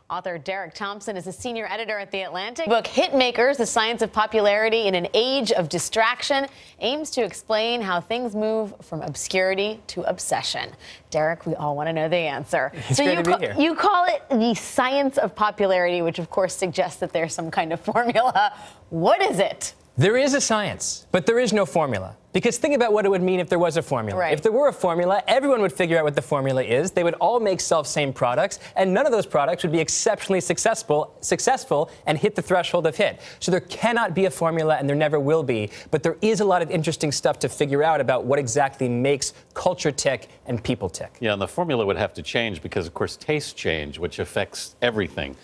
Author Derek Thompson is a senior editor at The Atlantic. Book Hitmakers, The Science of Popularity in an Age of Distraction aims to explain how things move from obscurity to obsession. Derek, we all want to know the answer. It's great to be here. You call it the science of popularity, which of course suggests that there's some kind of formula. What is it? There is a science, but there is no formula. Because think about what it would mean if there was a formula. Right. If there were a formula, everyone would figure out what the formula is. They would all make self-same products, and none of those products would be exceptionally successful and hit the threshold of hit. So there cannot be a formula, and there never will be. But there is a lot of interesting stuff to figure out about what exactly makes culture tick and people tick. Yeah, and the formula would have to change because, of course, tastes change, which affects everything.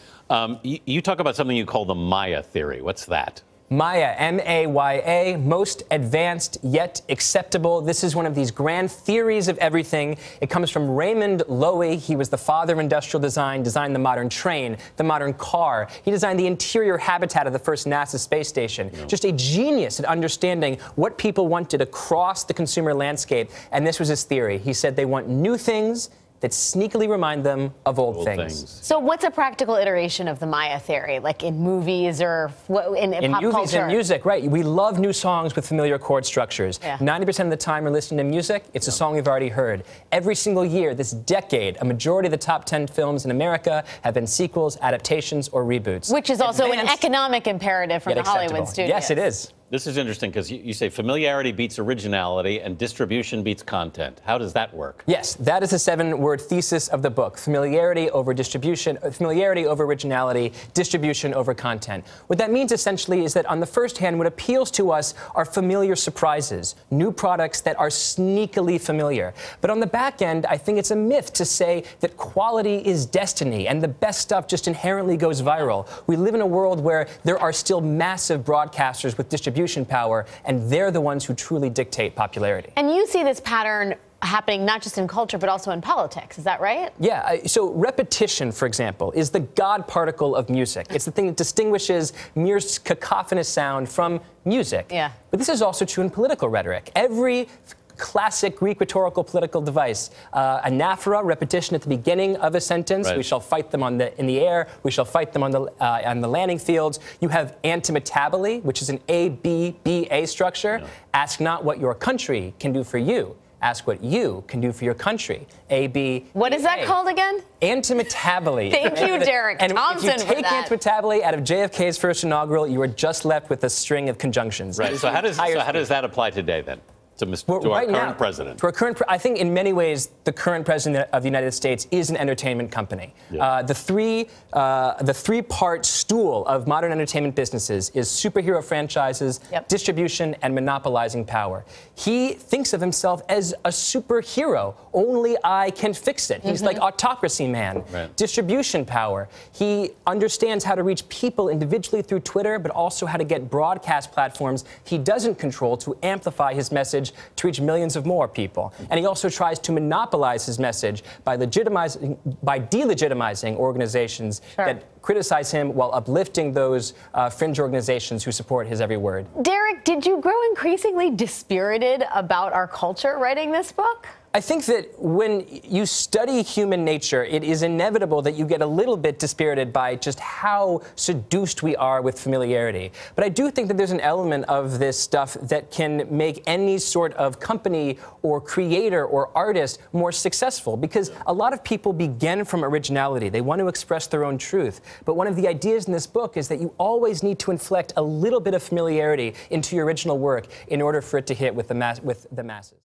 You talk about something you call the Maya theory. What's that? Maya, M-A-Y-A, most advanced yet acceptable. This is one of these grand theories of everything. It comes from Raymond Loewy. He was the father of industrial design, designed the modern train, the modern car. He designed the interior habitat of the first NASA space station. Yeah. Just a genius at understanding what people wanted across the consumer landscape. And this was his theory. He said they want new things that sneakily remind them of old things. So what's a practical iteration of the Maya theory, like in movies or in pop movies culture? And music, right. We love new songs with familiar chord structures. Yeah. 90% of the time we're listening to music, it's a song we've already heard. Every single year, this decade, a majority of the top 10 films in America have been sequels, adaptations, or reboots. Which is also an economic imperative from the Hollywood studios. Yes, it is. This is interesting because you say familiarity beats originality and distribution beats content. How does that work? Yes, that is the 7-word thesis of the book. Familiarity over distribution, familiarity over originality, distribution over content. What that means essentially is that on the first hand, what appeals to us are familiar surprises, new products that are sneakily familiar. But on the back end, I think it's a myth to say that quality is destiny and the best stuff just inherently goes viral. We live in a world where there are still massive broadcasters with distribution power, and they're the ones who truly dictate popularity. And you see this pattern happening not just in culture, but also in politics. Is that right? Yeah. So repetition, for example, is the God particle of music. It's the thing that distinguishes mere cacophonous sound from music. Yeah. But this is also true in political rhetoric. Every classic Greek rhetorical political device. Anaphora, repetition at the beginning of a sentence. Right. We shall fight them in the air. We shall fight them on the landing fields. You have antimetaboly, which is an A-B-B-A structure. Yeah. Ask not what your country can do for you. Ask what you can do for your country. A-B. What is that called again? Antimetaboly. Thank you, Derek Thompson, and if you take antimetaboly out of JFK's first inaugural, you are just left with a string of conjunctions. Right. So how does that apply today then? To our current president? To our current, I think in many ways the current president of the United States is an entertainment company. Yeah. The three-part stool of modern entertainment businesses is superhero franchises, distribution, and monopolizing power. He thinks of himself as a superhero. Only I can fix it. He's like autocracy man. Right. Distribution power. He understands how to reach people individually through Twitter, but also how to get broadcast platforms he doesn't control to amplify his message to reach millions of more people. And he also tries to monopolize his message by delegitimizing organizations that criticize him while uplifting those fringe organizations who support his every word. Derek, did you grow increasingly dispirited about our culture writing this book? I think that when you study human nature, it is inevitable that you get a little bit dispirited by just how seduced we are with familiarity. But I do think that there's an element of this stuff that can make any sort of company or creator or artist more successful, because a lot of people begin from originality. They want to express their own truth. But one of the ideas in this book is that you always need to inflect a little bit of familiarity into your original work in order for it to hit with the masses.